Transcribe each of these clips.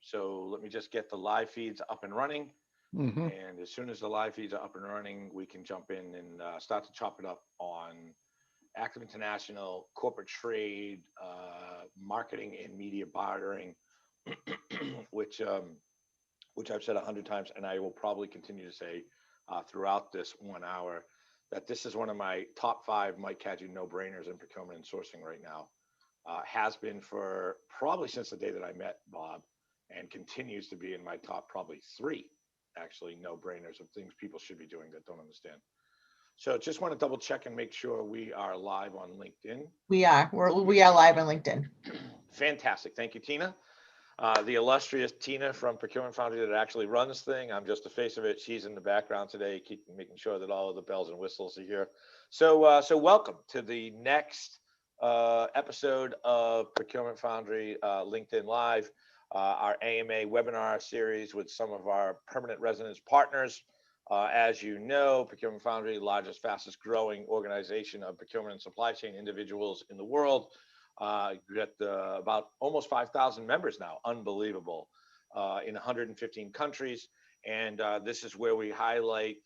So let me just get the live feeds up and running. Hmm. And as soon as the live feeds are up and running, we can jump in and start to chop it up on active international, corporate trade, marketing and media bartering, which which I've said 100 times, and I will probably continue to say throughout this 1 hour, that this is one of my top five Mike Cadieux no-brainers in procurement and sourcing right now. Has been for probably since the day that I met Bob, and continues to be in my top probably three, actually, no-brainers of things people should be doing that don't understand. So just want to double check and make sure we are live on LinkedIn. We are live on LinkedIn. Fantastic. Thank you, Tina. The illustrious Tina from Procurement Foundry that actually runs thing. I'm just the face of it. She's in the background today, making sure that all of the bells and whistles are here. So welcome to the next episode of Procurement Foundry LinkedIn Live, our AMA webinar series with some of our permanent residence partners. As you know, Procurement Foundry, largest, fastest growing organization of procurement and supply chain individuals in the world. Got about almost 5,000 members now, unbelievable, in 115 countries. And this is where we highlight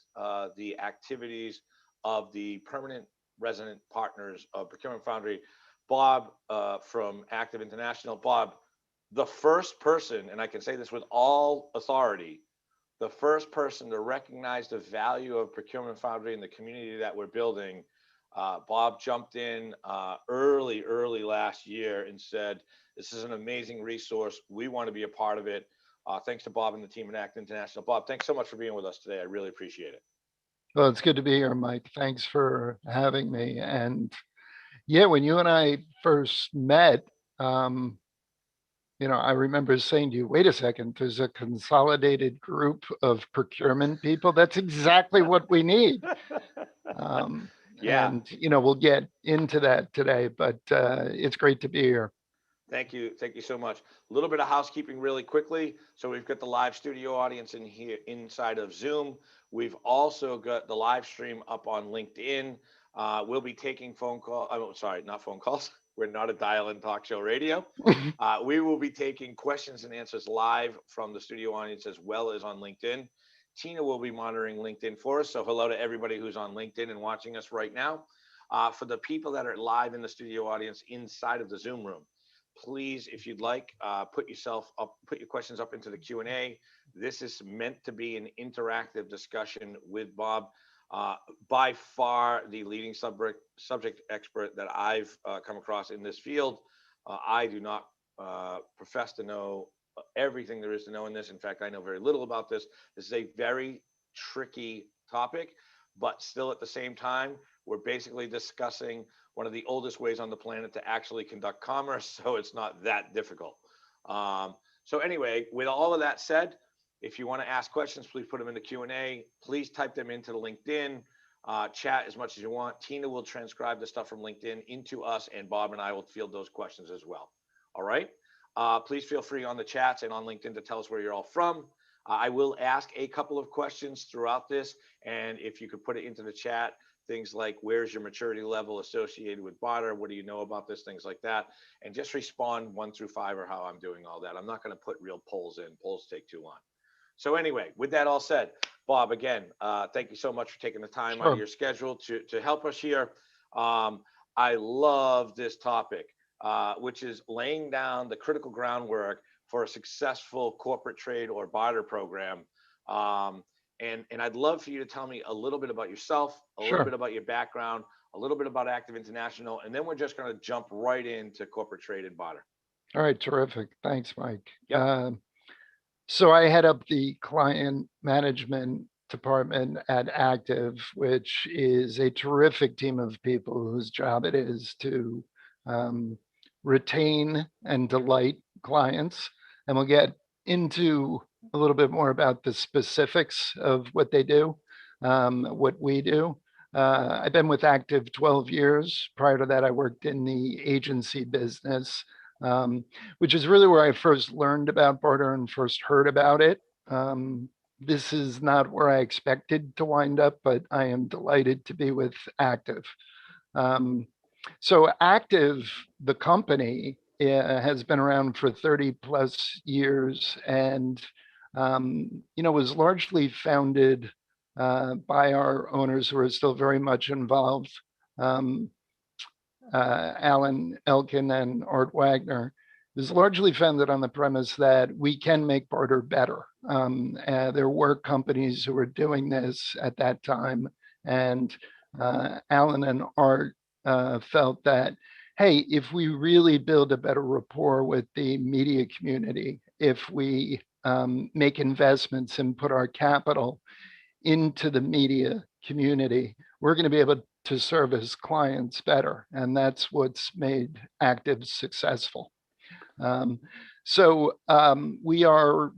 the activities of the permanent resident partners of Procurement Foundry. Bob from Active International. Bob, the first person, and I can say this with all authority, the first person to recognize the value of Procurement Foundry and the community that we're building. Bob jumped in early last year and said, this is an amazing resource. We want to be a part of it. Thanks to Bob and the team at Act International. Bob, thanks so much for being with us today. I really appreciate it. Well, it's good to be here, Mike. Thanks for having me. And yeah, when you and I first met, I remember saying to you, wait a second, there's a consolidated group of procurement people. That's exactly what we need. Yeah. And, we'll get into that today, but it's great to be here. Thank you so much. A little bit of housekeeping really quickly. So we've got the live studio audience in here inside of Zoom. We've also got the live stream up on LinkedIn. We'll be taking phone call. Sorry, not phone calls. We're not a dial-in talk show radio. We will be taking questions and answers live from the studio audience as well as on LinkedIn. Tina will be monitoring LinkedIn for us. So hello to everybody who's on LinkedIn and watching us right now. For the people that are live in the studio audience inside of the Zoom room, please, if you'd like, put your questions up into the Q&A. This is meant to be an interactive discussion with Bob. By far the leading subject expert that I've come across in this field. I do not profess to know everything there is to know in this. In fact, I know very little about this. This is a very tricky topic, but still at the same time, we're basically discussing one of the oldest ways on the planet to actually conduct commerce, so it's not that difficult. So anyway, with all of that said, if you want to ask questions, please put them in the Q&A. Please type them into the LinkedIn chat as much as you want. Tina will transcribe the stuff from LinkedIn into us, and Bob and I will field those questions as well. All right. Please feel free on the chats and on LinkedIn to tell us where you're all from. I will ask a couple of questions throughout this, and if you could put it into the chat, things like where's your maturity level associated with Barter? What do you know about this? Things like that. And just respond 1 through 5 or how I'm doing all that. I'm not going to put real polls in. Polls take too long. So anyway, with that all said, Bob, again, thank you so much for taking the time out of your schedule to help us here. I love this topic, which is laying down the critical groundwork for a successful corporate trade or barter program. And I'd love for you to tell me a little bit about yourself, a little bit about your background, a little bit about Active International, and then we're just going to jump right into corporate trade and barter. All right, terrific. Thanks, Mike. Yep. So I head up the client management department at Active, which is a terrific team of people whose job it is to retain and delight clients. And we'll get into a little bit more about the specifics of what they do, what we do. I've been with Active 12 years. Prior to that, I worked in the agency business, which is really where I first learned about barter and first heard about it. This is not where I expected to wind up, but I am delighted to be with Active. So Active, the company, has been around for 30 plus years and, was largely founded by our owners who are still very much involved, Alan Elkin and Art Wagner. Is largely founded on the premise that we can make barter better. There were companies who were doing this at that time, and Alan and Art felt that, hey, if we really build a better rapport with the media community, if we make investments and put our capital into the media community, we're going to be able to service clients better. And that's what's made Active successful. We are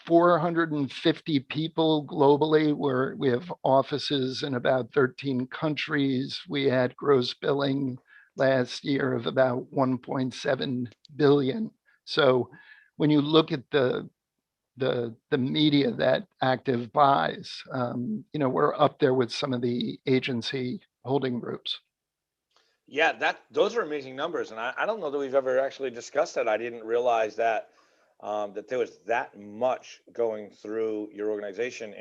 450 people globally, where we have offices in about 13 countries. We had gross billing last year of about 1.7 billion. So when you look at the media that Active buys, we're up there with some of the agency holding groups. Yeah, those are amazing numbers, and I don't know that we've ever actually discussed that. I didn't realize that that there was that much going through your organization,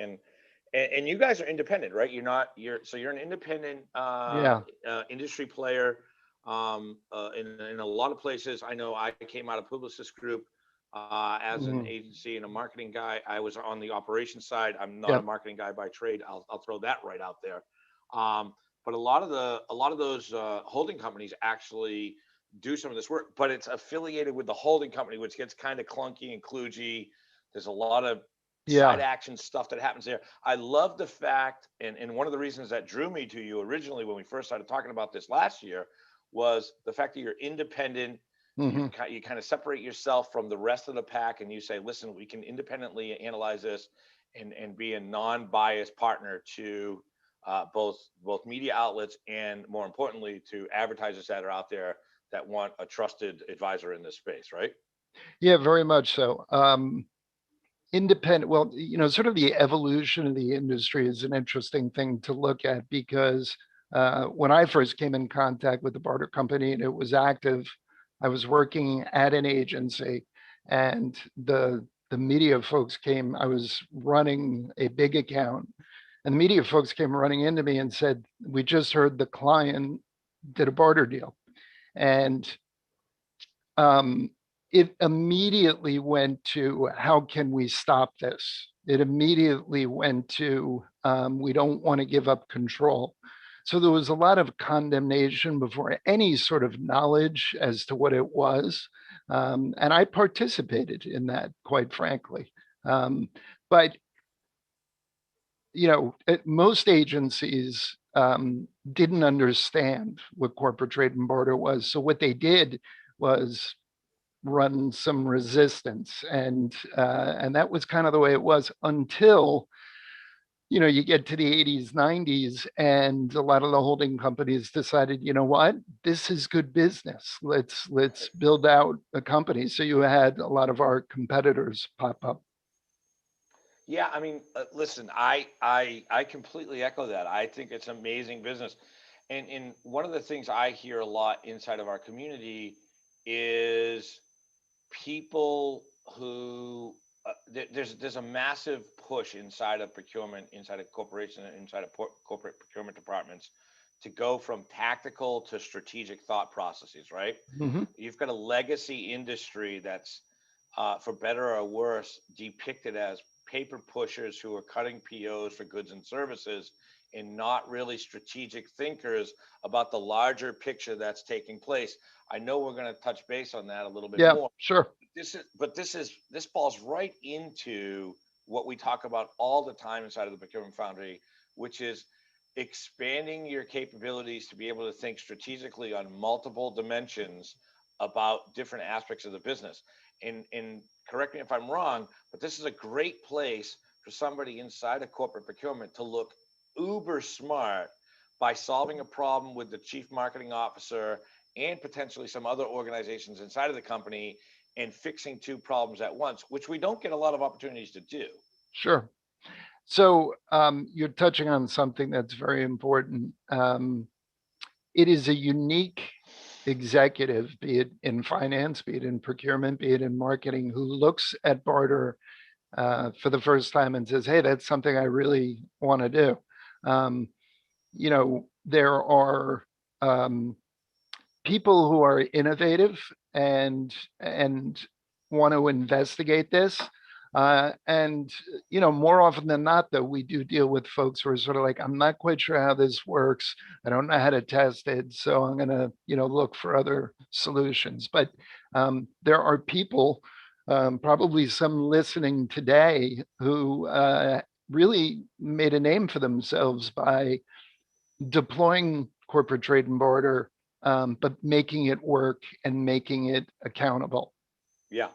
and you guys are independent, right? You're an independent industry player. In a lot of places, I know I came out of Publicis Group as an agency and a marketing guy. I was on the operations side. I'm not a marketing guy by trade. I'll throw that right out there. But a lot of those holding companies actually do some of this work, but it's affiliated with the holding company, which gets kind of clunky and kludgy. There's a lot of side action stuff that happens there. I love the fact, and one of the reasons that drew me to you originally when we first started talking about this last year was the fact that you're independent. You kind of separate yourself from the rest of the pack, and you say, listen, we can independently analyze this and be a non-biased partner to both media outlets and, more importantly, to advertisers that are out there that want a trusted advisor in this space, right? Yeah, very much so. Independent, well, sort of the evolution of the industry is an interesting thing to look at, because when I first came in contact with the Barter company and it was Active, I was working at an agency, and the media folks came. I was running a big account, and the media folks came running into me and said, we just heard the client did a barter deal. And it immediately went to, how can we stop this? It immediately went to, we don't want to give up control. So there was a lot of condemnation before any sort of knowledge as to what it was. And I participated in that, quite frankly. But most agencies didn't understand what corporate trade and barter was. So what they did was run some resistance, and that was kind of the way it was until you get to the 80s, 90s, and a lot of the holding companies decided, what, this is good business. Let's build out a company. So you had a lot of our competitors pop up. Yeah, I mean, listen, I completely echo that. I think it's amazing business, and one of the things I hear a lot inside of our community is people who there's a massive push inside of procurement, inside of corporations, inside of corporate procurement departments to go from tactical to strategic thought processes, right? You've got a legacy industry that's, for better or worse, depicted as paper pushers who are cutting POs for goods and services and not really strategic thinkers about the larger picture that's taking place. I know we're going to touch base on that a little bit more. Sure. This falls right into what we talk about all the time inside of the Procurement Foundry, which is expanding your capabilities to be able to think strategically on multiple dimensions about different aspects of the business. And correct me if I'm wrong, but this is a great place for somebody inside of corporate procurement to look uber smart by solving a problem with the chief marketing officer and potentially some other organizations inside of the company and fixing two problems at once, which we don't get a lot of opportunities to do. Sure. So you're touching on something that's very important. It is a unique executive, be it in finance, be it in procurement, be it in marketing, who looks at barter for the first time and says, hey, that's something I really want to do. There are people who are innovative and want to investigate this. More often than not, though, we do deal with folks who are sort of like, I'm not quite sure how this works. I don't know how to test it. So I'm going to, look for other solutions. But there are people, probably some listening today, who really made a name for themselves by deploying corporate trade and barter, but making it work and making it accountable. Yeah,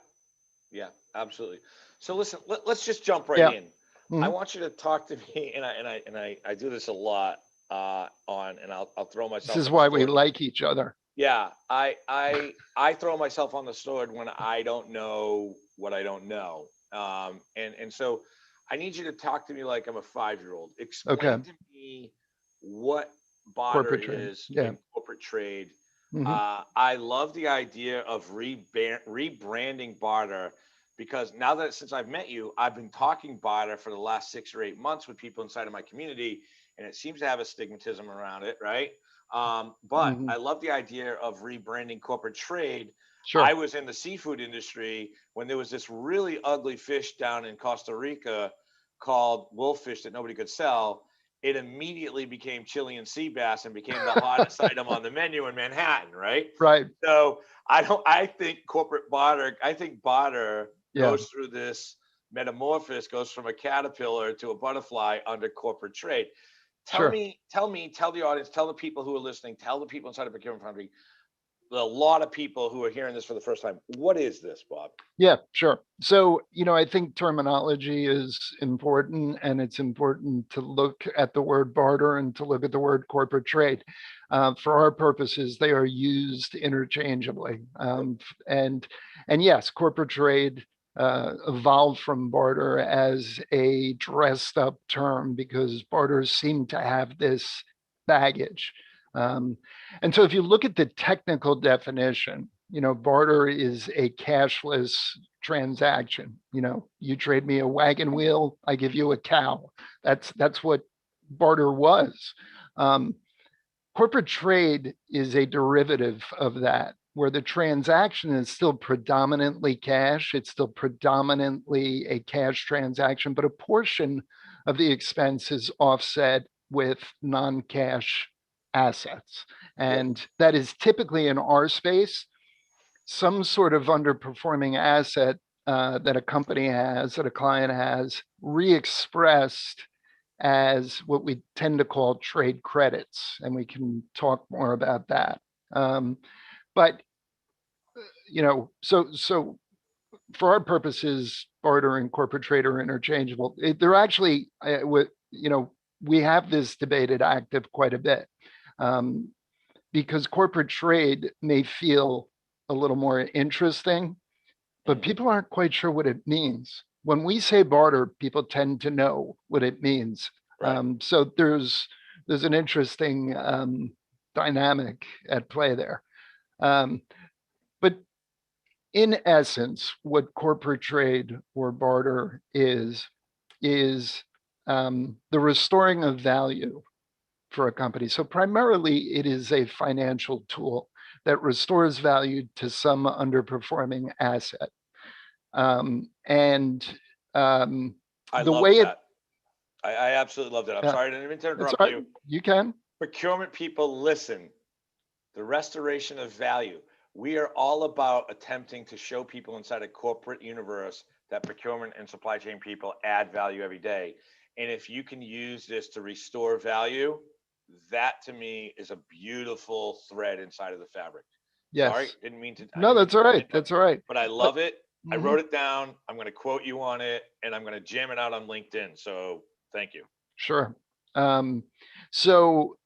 absolutely. So listen, let's just jump right Yeah. in. Mhm. I want you to talk to me, and I do this a lot and I'll throw myself. This is on the why we sword. like each other. Yeah, I throw myself on the sword when I don't know what I don't know, and so I need you to talk to me like I'm a 5-year-old. Explain Okay. to me what barter Corporate trade. is Yeah. in corporate trade. Mhm. I love the idea of rebranding barter, because now that since I've met you, I've been talking barter for the last 6 or 8 months with people inside of my community, and it seems to have a stigmatism around it, right? But Mhm. I love the idea of rebranding corporate trade. I Sure. was in the seafood industry when there was this really ugly fish down in Costa Rica called wolffish that nobody could sell. It immediately became Chilean sea bass and became the hottest item on the menu in Manhattan, right? Right. So I think I think barter Yeah. goes through this metamorphosis, goes from a caterpillar to a butterfly under corporate trade. Tell Sure. me, tell the audience, tell the people who are listening, tell the people inside of Procurement Foundry, a lot of people who are hearing this for the first time. What is this, Bob? Yeah, sure. So, I think terminology is important, and it's important to look at the word barter and to look at the word corporate trade. For our purposes, they are used interchangeably. And yes, corporate trade evolved from barter as a dressed up term because barters seem to have this baggage. And so if you look at the technical definition, barter is a cashless transaction. You trade me a wagon wheel, I give you a cow. That's what barter was. Corporate trade is a derivative of that, where the transaction is still predominantly cash. It's still predominantly a cash transaction, but a portion of the expense is offset with non-cash assets. And that is typically in our space some sort of underperforming asset that a company has, that a client has, re-expressed as what we tend to call trade credits. And we can talk more about that. But, so for our purposes, barter and corporate trade are interchangeable. They're actually, we have this debated active quite a bit. Because corporate trade may feel a little more interesting, but people aren't quite sure what it means. When we say barter, people tend to know what it means. Right. So there's an interesting dynamic at play there. But in essence, what corporate trade or barter is the restoring of value for a company. So primarily it is a financial tool that restores value to some underperforming asset. And I the love way it, that. I absolutely love that. I'm sorry, I didn't mean to it's interrupt you. you can. Procurement people, listen. The restoration of value. We are all about attempting to show people inside a corporate universe that procurement and supply chain people add value every day. And if you can use this to restore value, that to me is a beautiful thread inside of the fabric. Sorry, Yes. didn't mean to. No, that's all right. That's all right. But I But love it. I wrote it down. I'm going to quote you on it, and I'm going to jam it out on LinkedIn. So thank you. Sure. So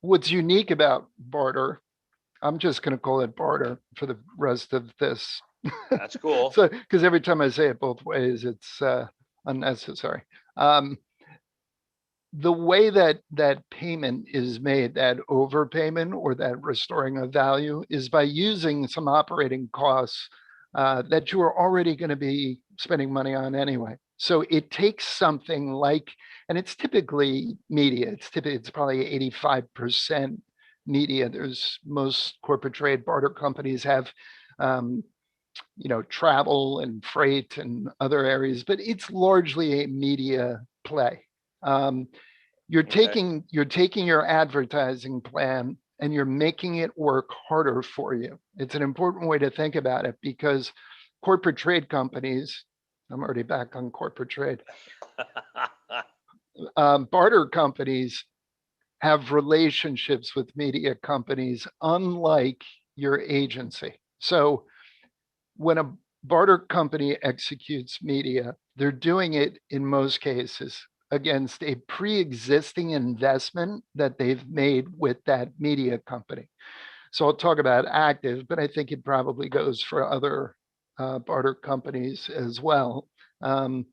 what's unique about barter, I'm just going to call it barter for the rest of this. That's cool. So, because every time I say it both ways, it's unnecessary. the way that that payment is made, that overpayment or that restoring of value, is by using some operating costs that you are already going to be spending money on anyway. So it takes something like, and it's typically media. It's probably 85% media. There's most corporate trade barter companies have, travel and freight and other areas, but it's largely a media play. Um, Okay. you're taking your advertising plan and you're making it work harder for you. It's an important way to think about it because corporate trade companies, I'm already back on corporate trade, barter companies have relationships with media companies unlike your agency. So when a barter company executes media, they're doing it in most cases against a pre-existing investment that they've made with that media company. So I'll talk about active, but I think it probably goes for other barter companies as well. Um,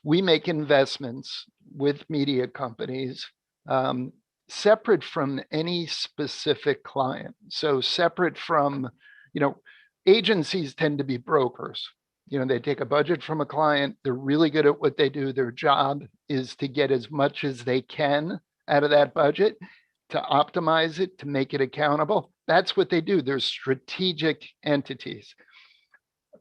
we make investments with media companies um, separate from any specific client. So separate from, you know, agencies tend to be brokers. They take a budget from a client. They're really good at what they do. Their job is to get as much as they can out of that budget, to optimize it, to make it accountable. That's what they do. They're strategic entities,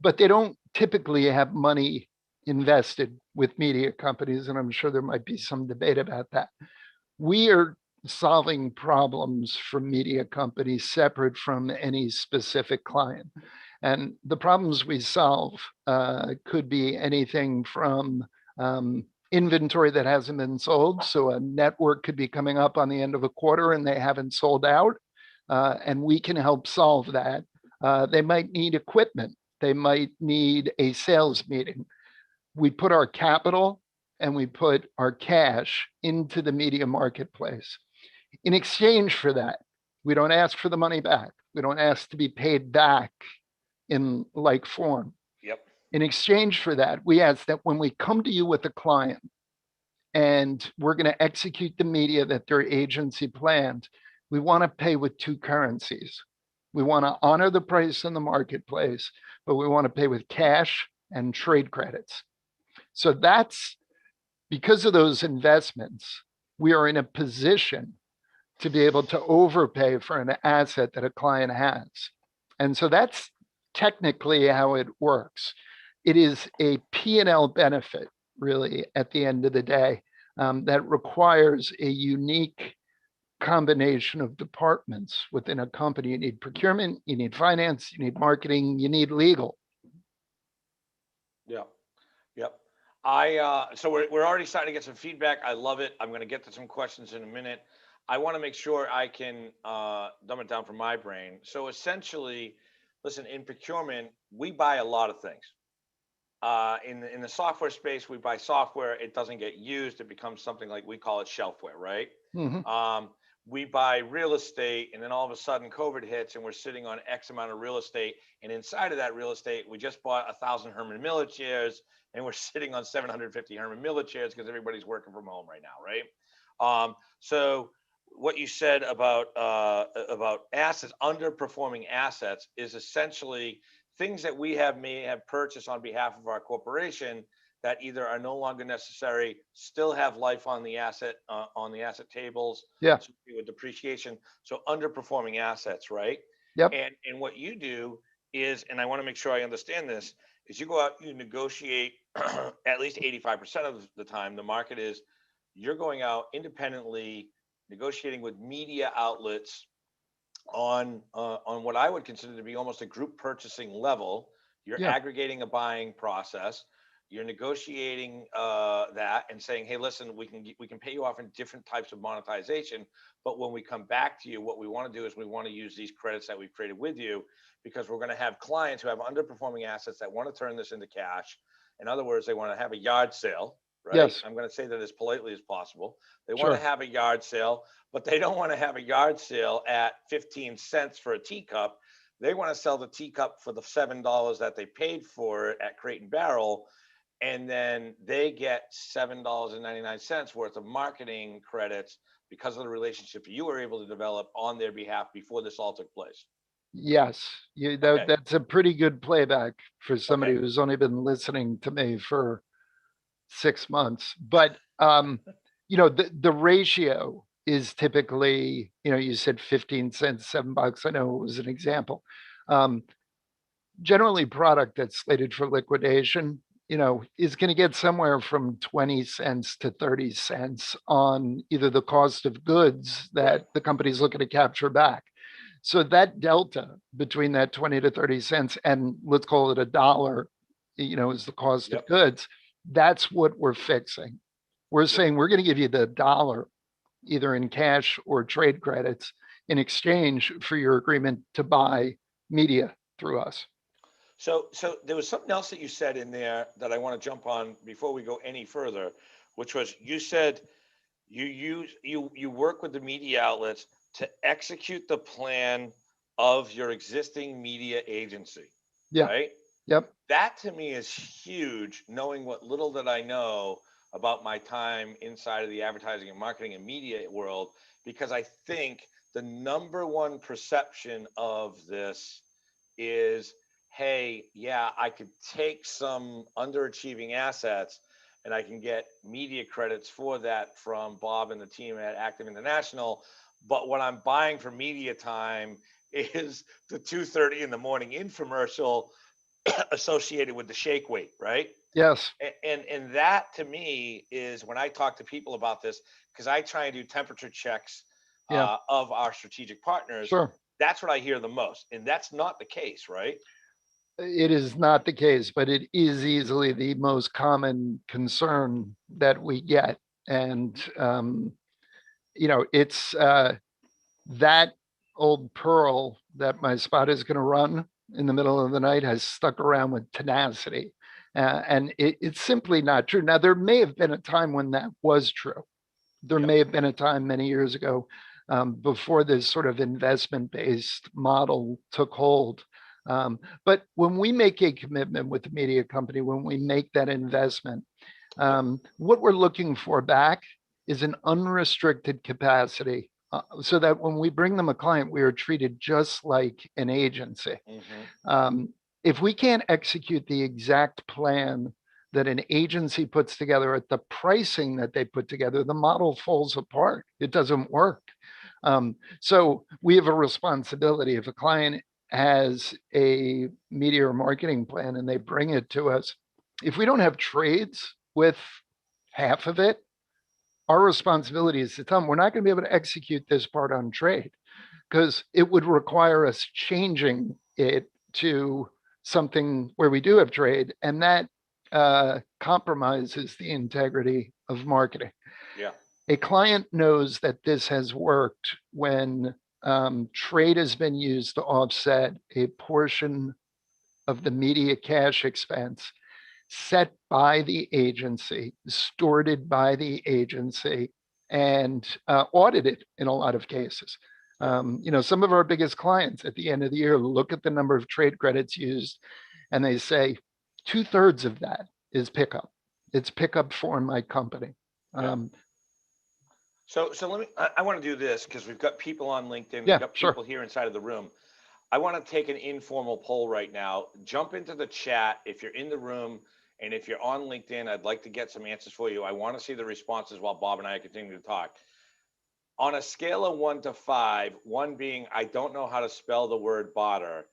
but they don't typically have money invested with media companies. And I'm sure there might be some debate about that. We are solving problems for media companies separate from any specific client. And the problems we solve could be anything from inventory that hasn't been sold. So a network could be coming up on the end of a quarter and they haven't sold out, and we can help solve that. They might need equipment. They might need a sales meeting. We put our capital and we put our cash into the media marketplace. In exchange for that, we don't ask for the money back. We don't ask to be paid back in like form. Yep. In exchange for that, we ask that when we come to you with a client and we're going to execute the media that their agency planned, we want to pay with two currencies. We want to honor the price in the marketplace, but we want to pay with cash and trade credits. So that's because of those investments, we are in a position to be able to overpay for an asset that a client has. And so that's technically how it works. It is a P&L benefit, really, at the end of the day, that requires a unique combination of departments within a company. You need procurement, you need finance, you need marketing, you need legal. Yep. Yep. So we're already starting to get some feedback. I love it. I'm going to get to some questions in a minute. I want to make sure I can dumb it down for my brain. So essentially, listen, in procurement, we buy a lot of things. In the software space, we buy software. It doesn't get used. It becomes something like, we call it shelfware, right? Mhm. We buy real estate, and then all of a sudden COVID hits and we're sitting on X amount of real estate. And inside of that real estate, we just bought 1,000 Herman Miller chairs and we're sitting on 750 Herman Miller chairs because everybody's working from home right now, right? So what you said about assets, underperforming assets, is essentially things that we may have purchased on behalf of our corporation that either are no longer necessary, still have life on the asset tables, Yeah. with depreciation. So underperforming assets, right? Yep. And what you do is, and I want to make sure I understand this, is you go out, you negotiate at least 85% of the time. The market is, you're going out independently, negotiating with media outlets on what I would consider to be almost a group purchasing level. You're Yeah. aggregating a buying process. You're negotiating that and saying, hey, listen, we can pay you off in different types of monetization. But when we come back to you, what we want to do is we want to use these credits that we've created with you, because we're going to have clients who have underperforming assets that want to turn this into cash. In other words, they want to have a yard sale, right? Yes. I'm going to say that as politely as possible. They want to Sure. have a yard sale, but they don't want to have a yard sale at 15 cents for a teacup. They want to sell the teacup for the $7 that they paid for it at Crate and Barrel. and then they get $7.99 worth of marketing credits because of the relationship you were able to develop on their behalf before this all took place. Yes, Okay. that's a pretty good playback for somebody Okay. who's only been listening to me for 6 months. But the ratio is typically, you said 15 cents, $7. I know it was an example. Generally, product that's slated for liquidation, is going to get somewhere from 20 cents to 30 cents on either the cost of goods that Right. the company's looking to capture back. So that delta between that 20 to 30 cents and let's call it $1, is the cost of Yep. goods. That's what we're fixing. We're Yep. saying we're going to give you the dollar either in cash or trade credits in exchange for your agreement to buy media through us. So there was something else that you said in there that I want to jump on before we go any further, which was you said you work with the media outlets to execute the plan of your existing media agency. Yeah. Right? Yep. That to me is huge, knowing what little that I know about my time inside of the advertising and marketing and media world, because I think the number one perception of this is, hey, yeah, I could take some underachieving assets and I can get media credits for that from Bob and the team at Active International. But what I'm buying for media time is the 2:30 in the morning infomercial associated with the shake weight, right? Yes. And that to me is when I talk to people about this, because I try and do temperature checks of our strategic partners. Sure. That's what I hear the most, and that's not the case, right? It is not the case, but it is easily the most common concern that we get. And, it's that old pearl that my spot is going to run in the middle of the night has stuck around with tenacity. And it's simply not true. Now, there may have been a time when that was true. There may have been a time many years ago before this sort of investment-based model took hold. But when we make a commitment with the media company, when we make that investment, what we're looking for back is an unrestricted capacity so that when we bring them a client, we are treated just like an agency. If we can't execute the exact plan that an agency puts together at the pricing that they put together, the model falls apart. It doesn't work. So we have a responsibility. If a client has a media or marketing plan and they bring it to us, if we don't have trades with half of it, our responsibility is to tell them we're not going to be able to execute this part on trade because it would require us changing it to something where we do have trade, and that compromises the integrity of marketing. Yeah. A client knows that this has worked when trade has been used to offset a portion of the media cash expense set by the agency, stewarded by the agency, and audited in a lot of cases. Some of our biggest clients at the end of the year look at the number of trade credits used and they say 2/3 of that is pickup. It's pickup for my company. So let me, I want to do this because we've got people on LinkedIn, Yeah, we've got people here inside of the room. I want to take an informal poll right now. Jump into the chat if you're in the room, and if you're on LinkedIn, I'd like to get some answers for you. I want to see the responses while Bob and I continue to talk. On a scale of 1 to 5, 1 being I don't know how to spell the word Barter,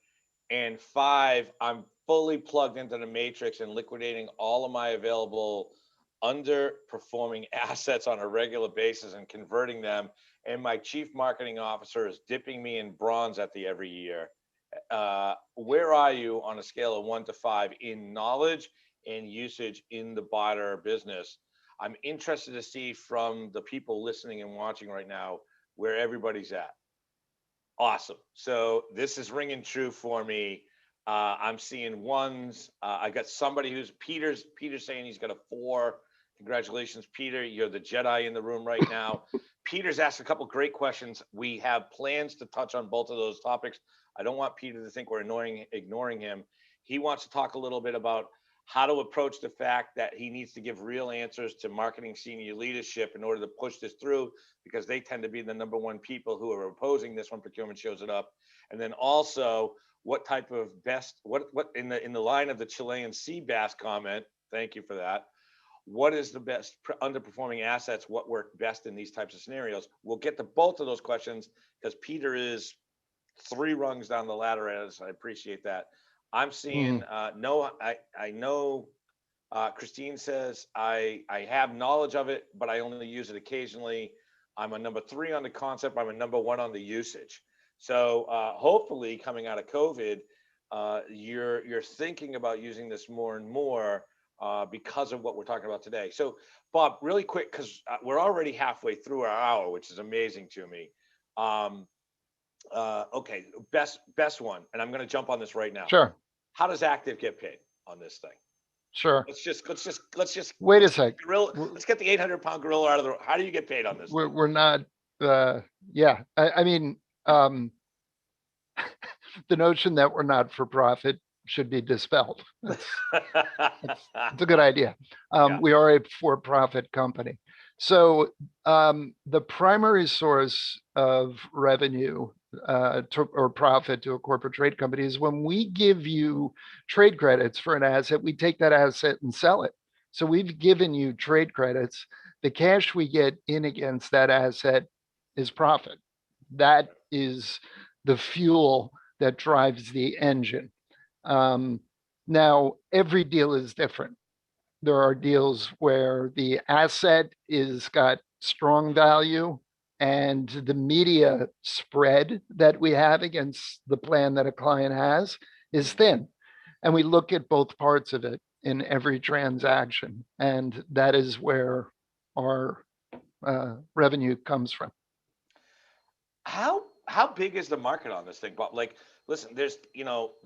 and 5, I'm fully plugged into the matrix and liquidating all of my available underperforming assets on a regular basis and converting them, and my chief marketing officer is dipping me in bronze at the every year. Where are you on a scale of 1 to 5 in knowledge and usage in the Barter business? I'm interested to see from the people listening and watching right now where everybody's at. Awesome. So this is ringing true for me. I'm seeing ones. I got somebody who's Peter's saying he's got a 4. Congratulations, Peter. You're the Jedi in the room right now. Peter's asked a couple great questions. We have plans to touch on both of those topics. I don't want Peter to think we're ignoring him. He wants to talk a little bit about how to approach the fact that he needs to give real answers to marketing senior leadership in order to push this through, because they tend to be the #1 people who are opposing this when procurement shows it up. And then also what type of what in the line of the Chilean sea bass comment, thank you for that. What is the best underperforming assets? What work best in these types of scenarios? We'll get to both of those questions because Peter is 3 rungs down the ladder as I appreciate that. I'm seeing no, I know Christine says I have knowledge of it, but I only use it occasionally. I'm a #3 on the concept. I'm a #1 on the usage. So hopefully coming out of COVID, you're thinking about using this more and more because of what we're talking about today. So Bob, really quick, because we're already halfway through our hour, which is amazing to me. Okay, best one, and I'm going to jump on this right now. Sure. How does Active get paid on this thing? Sure. Let's just Wait a sec. Let's get the 800-pound gorilla out of the. How do you get paid on this? We're not. Yeah. I mean, the notion that we're not for profit should be dispelled. It's a good idea. Yeah. We are a for-profit company. So the primary source of revenue or profit to a corporate trade company is when we give you trade credits for an asset, we take that asset and sell it. So we've given you trade credits. The cash we get in against that asset is profit. That is the fuel that drives the engine. Now, every deal is different. There are deals where the asset is got strong value and the media spread that we have against the plan that a client has is thin. And we look at both parts of it in every transaction. And that is where our revenue comes from. How big is the market on this thing, Bob? Like, listen, there's,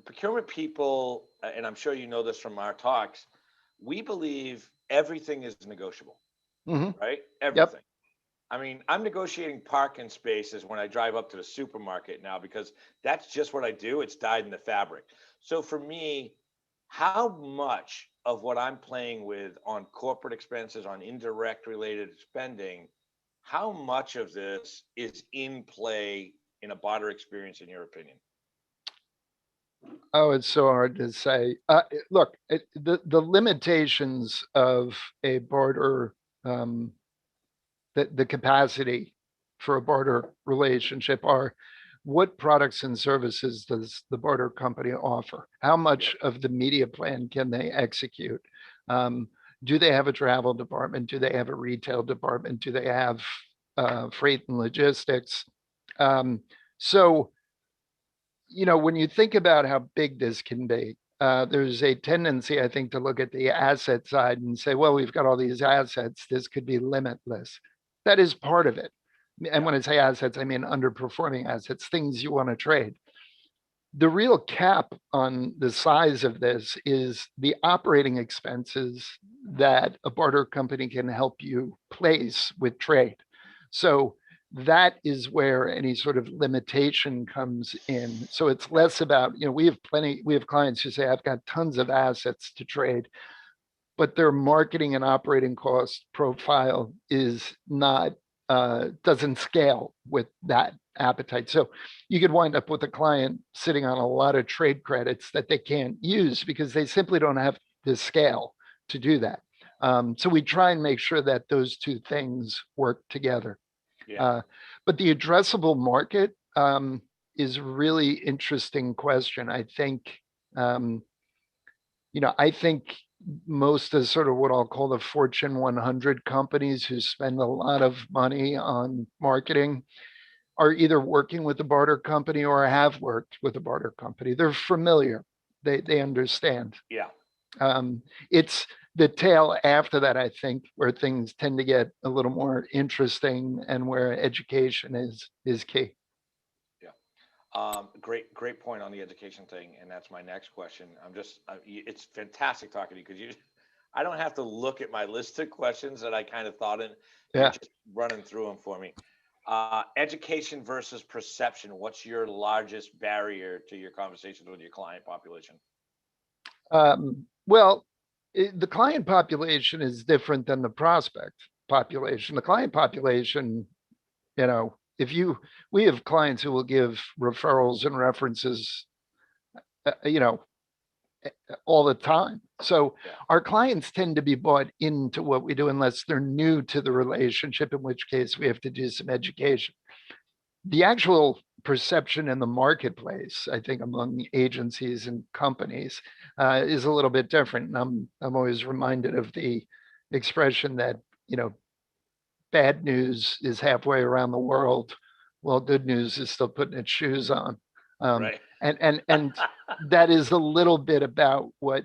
procurement people, and I'm sure you know this from our talks, we believe everything is negotiable, right? Everything. Yep. I mean, I'm negotiating parking spaces when I drive up to the supermarket now because that's just what I do. It's dyed in the fabric. So for me, how much of what I'm playing with on corporate expenses, on indirect related spending, how much of this is in play in a Barter experience, in your opinion? Oh, it's so hard to say. Look, the limitations of a barter, the capacity for a barter relationship are what products and services does the barter company offer? How much of the media plan can they execute? Do they have a travel department? Do they have a retail department? Do they have freight and logistics? So, when you think about how big this can be, there's a tendency, I think, to look at the asset side and say, well, we've got all these assets. This could be limitless. That is part of it. And when I say assets, I mean underperforming assets, things you want to trade. The real cap on the size of this is the operating expenses that a barter company can help you place with trade. So that is where any sort of limitation comes in. So it's less about, we have clients who say, I've got tons of assets to trade, but their marketing and operating cost profile is not, doesn't scale with that appetite. So you could wind up with a client sitting on a lot of trade credits that they can't use because they simply don't have the scale to do that. So we try and make sure that those two things work together. Yeah. But the addressable market is a really interesting question. I think, I think most of sort of what I'll call the Fortune 100 companies who spend a lot of money on marketing are either working with a barter company or have worked with a barter company. They're familiar. They understand. Yeah. It's the tail after that, I think, where things tend to get a little more interesting and where education is key. Yeah. Great point on the education thing. And that's my next question. It's fantastic talking to you because I don't have to look at my list of questions that I kind of thought in. Yeah. You're just running through them for me. Education versus perception. What's your largest barrier to your conversations with your client population? Well, the client population is different than the prospect population. The client population, we have clients who will give referrals and references, all the time. So our clients tend to be bought into what we do unless they're new to the relationship, in which case we have to do some education. The actual perception in the marketplace, I think, among agencies and companies is a little bit different. And I'm always reminded of the expression that, bad news is halfway around the world, while good news is still putting its shoes on. Right. And that is a little bit about what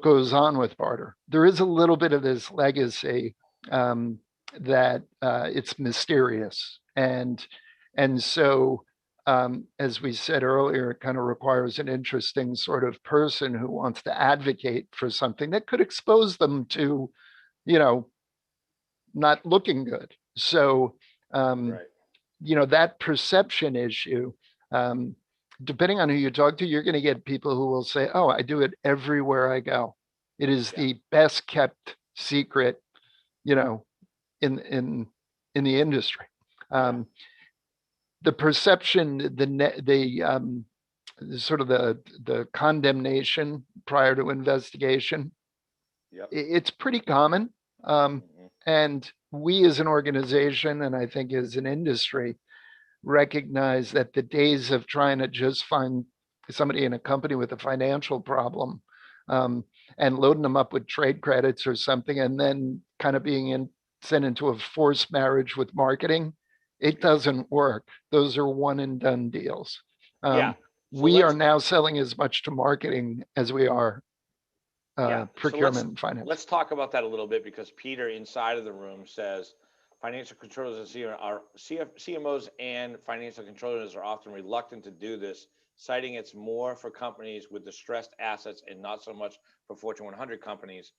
goes on with Barter. There is a little bit of this legacy that it's mysterious, and so as we said earlier, it kind of requires an interesting sort of person who wants to advocate for something that could expose them to not looking good. So that perception issue, depending on who you talk to, you're going to get people who will say, oh, I do it everywhere I go. It is the best kept secret, in the industry. The perception, the sort of the condemnation prior to investigation, it's pretty common. And we as an organization, and I think as an industry, recognize that the days of trying to just find somebody in a company with a financial problem and loading them up with trade credits or something, and then kind of being sent into a forced marriage with marketing, it doesn't work. Those are one and done deals. We are now selling as much to marketing as we are procurement and finance. Let's talk about that a little bit, because Peter inside of the room says financial controllers and CMOs and financial controllers are often reluctant to do this, citing it's more for companies with distressed assets and not so much for Fortune 100 companies.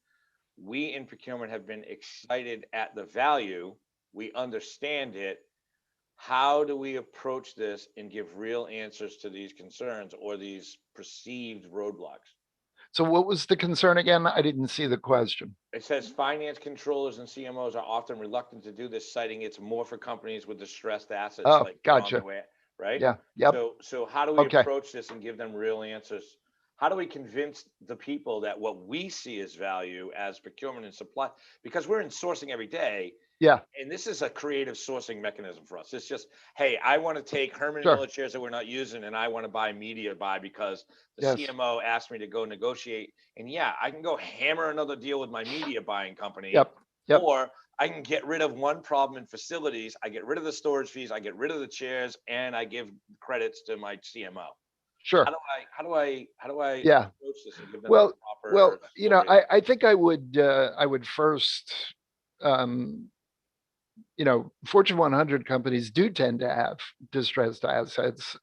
We in procurement have been excited at the value. We understand it. How do we approach this and give real answers to these concerns or these perceived roadblocks? So what was the concern again? I didn't see the question. It says finance controllers and CMOs are often reluctant to do this, citing it's more for companies with distressed assets. Oh, gotcha. Right? Yeah. Yep. So how do we approach this and give them real answers? How do we convince the people that what we see as value as procurement and supply, because we're in sourcing every day. Yeah. And this is a creative sourcing mechanism for us. It's just, hey, I want to take Herman Miller chairs that we're not using, and I want to buy media buy because the CMO asked me to go negotiate. And I can go hammer another deal with my media buying company. Yep. Or I can get rid of one problem in facilities. I get rid of the storage fees. I get rid of the chairs, and I give credits to my CMO. Sure. How do I approach this and give them well, the proper well, I think I would first, Fortune 100 companies do tend to have distressed assets.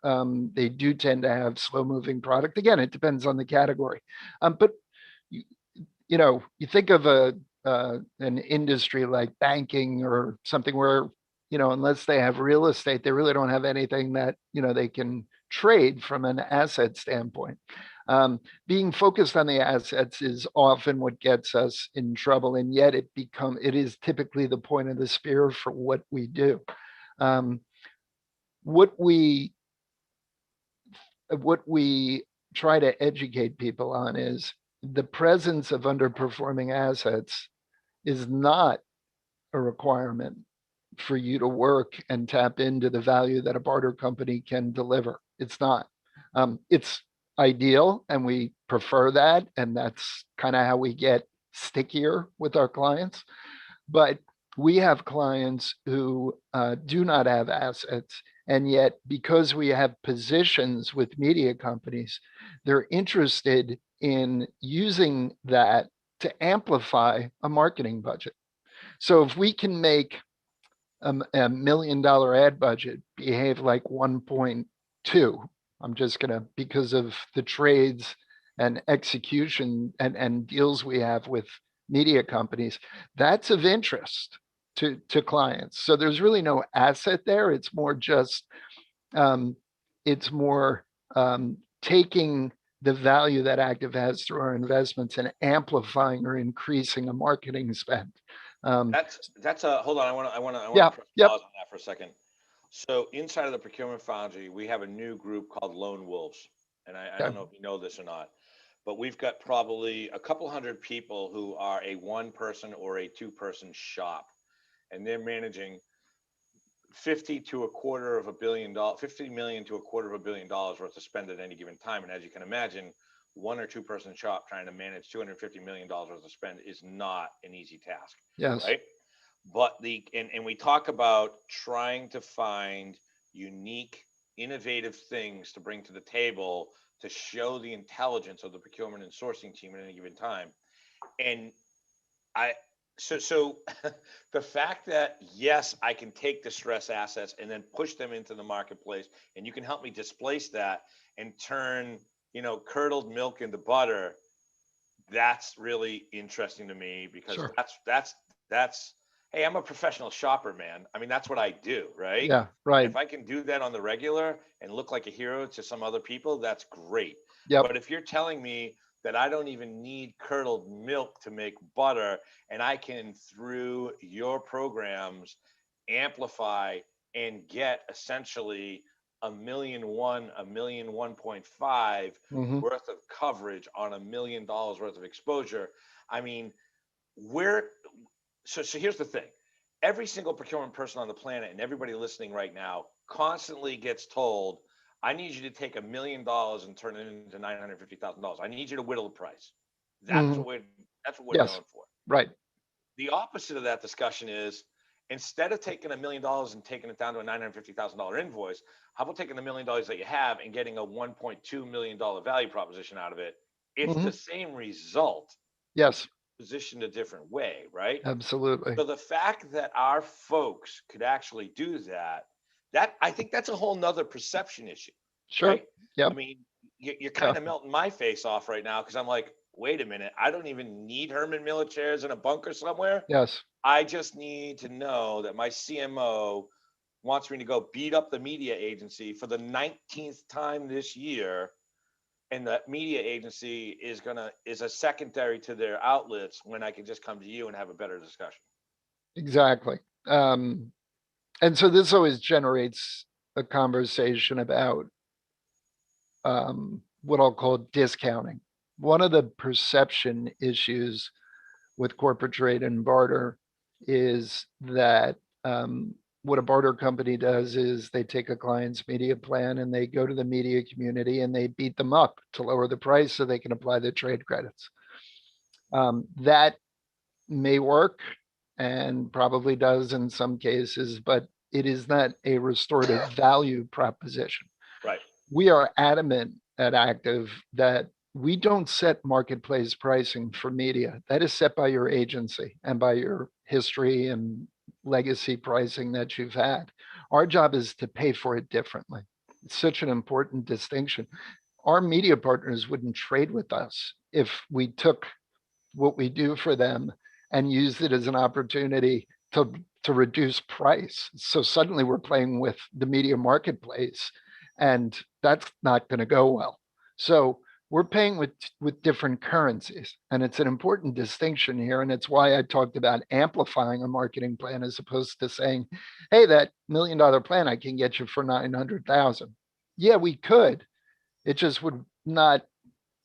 They do tend to have slow moving product. Again, it depends on the category. But you think of an industry like banking or something where, unless they have real estate, they really don't have anything that, they can trade from an asset standpoint. Being focused on the assets is often what gets us in trouble, and yet it is typically the point of the spear for what we do. What we try to educate people on is the presence of underperforming assets is not a requirement for you to work and tap into the value that a barter company can deliver. It's not. It's ideal, and we prefer that, and that's kind of how we get stickier with our clients. But we have clients who do not have assets, and yet because we have positions with media companies, they're interested in using that to amplify a marketing budget. So if we can make a $1 million ad budget behave like 1.2, I'm just going to, because of the trades and execution and deals we have with media companies, that's of interest to clients. So there's really no asset there. It's more just, taking the value that active has through our investments and amplifying or increasing a marketing spend. That's a, hold on. I want Yeah, to press yep. pause on that for a second. So inside of the procurement foundry, we have a new group called Lone Wolves. And I don't know if you know this or not, but we've got probably a couple hundred people who are a 1-person or a 2-person shop, and they're managing 50 to a quarter of a billion dollars, 50 million to a quarter of a billion dollars worth of spend at any given time. And as you can imagine, 1 or 2-person shop trying to manage $250 million worth of spend is not an easy task. Yes. Right. But and we talk about trying to find unique, innovative things to bring to the table to show the intelligence of the procurement and sourcing team at any given time. And so the fact that, yes, I can take distress assets and then push them into the marketplace, and you can help me displace that and turn, curdled milk into butter. That's really interesting to me, because Sure. that's hey, I'm a professional shopper, man. I mean, that's what I do, right? Yeah, right. If I can do that on the regular and look like a hero to some other people, that's great. Yep. But if you're telling me that I don't even need curdled milk to make butter, and I can, through your programs, amplify and get essentially $1.1 million, $1.15 million worth of coverage on $1 million worth of exposure. I mean, so here's the thing. Every single procurement person on the planet, and everybody listening right now, constantly gets told, I need you to take $1 million and turn it into $950,000. I need you to whittle the price. That's what we're Yes. known for. Right. The opposite of that discussion is, instead of taking $1 million and taking it down to a $950,000 invoice, how about taking the $1 million that you have and getting a $1.2 million value proposition out of it? It's the same result. Yes. Positioned a different way, right? Absolutely. So the fact that our folks could actually do that I think that's a whole nother perception issue. Sure. Right? Yep. I mean, you're kind of melting my face off right now, because I'm like, wait a minute, I don't even need Herman Miller chairs in a bunker somewhere. Yes. I just need to know that my CMO wants me to go beat up the media agency for the 19th time this year, and the media agency is a secondary to their outlets, when I can just come to you and have a better discussion. Exactly. And so this always generates a conversation about what I'll call discounting. One of the perception issues with corporate trade and barter is that what a barter company does is they take a client's media plan and they go to the media community and they beat them up to lower the price so they can apply the trade credits. That may work and probably does in some cases, but it is not a restorative value proposition. Right. We are adamant at Active that we don't set marketplace pricing for media. That is set by your agency and by your history and legacy pricing that you've had. Our job is to pay for it differently. It's such an important distinction. Our media partners wouldn't trade with us if we took what we do for them and used it as an opportunity to reduce price. So suddenly we're playing with the media marketplace, and that's not going to go well. So we're paying with different currencies, and it's an important distinction here. And it's why I talked about amplifying a marketing plan as opposed to saying, hey, that $1 million plan I can get you for 900,000. Yeah, we could. It just would not,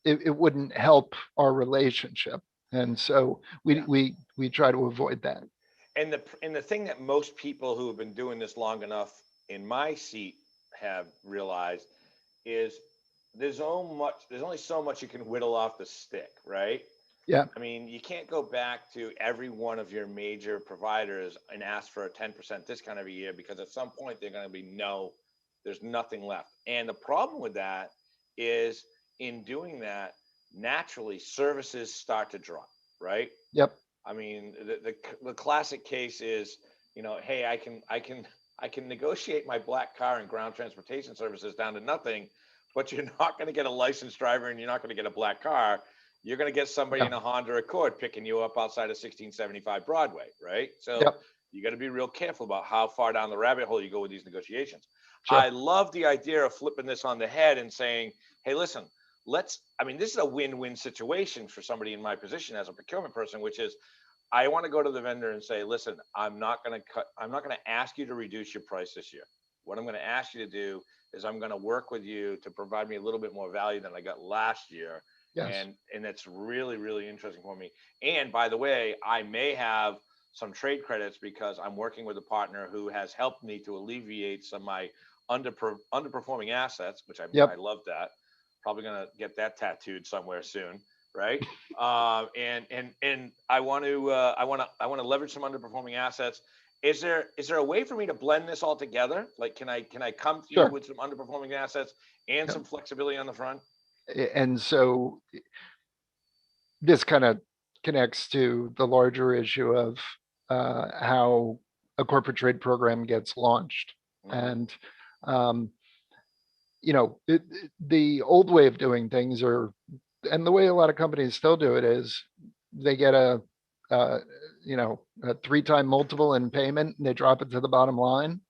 it wouldn't help our relationship. And so we try to avoid that. And the thing that most people who have been doing this long enough in my seat have realized is there's only so much you can whittle off the stick, right? Yeah. I mean, you can't go back to every one of your major providers and ask for a 10% discount every year, because at some point they're going to be, no, there's nothing left. And the problem with that is, in doing that, naturally services start to drop, right? Yep. I mean, the classic case is, hey, I can negotiate my black car and ground transportation services down to nothing, but you're not going to get a licensed driver and you're not going to get a black car. You're going to get somebody in a Honda Accord picking you up outside of 1675 Broadway, right? So you got to be real careful about how far down the rabbit hole you go with these negotiations. Sure. I love the idea of flipping this on the head and saying, hey, listen, I mean, this is a win-win situation for somebody in my position as a procurement person, which is I want to go to the vendor and say, listen, I'm not going to ask you to reduce your price this year. What I'm going to ask you to do is I'm going to work with you to provide me a little bit more value than I got last year. Yes. And that's really, really interesting for me. And by the way, I may have some trade credits because I'm working with a partner who has helped me to alleviate some of my underperforming assets, which I love that. Probably going to get that tattooed somewhere soon, right? And I want to leverage some underperforming assets. Is there a way for me to blend this all together? Like, can I come to you with some underperforming assets and some flexibility on the front? And so this kind of connects to the larger issue of how a corporate trade program gets launched. And, the old way of doing things and the way a lot of companies still do it is they get a 3-time multiple in payment and they drop it to the bottom line.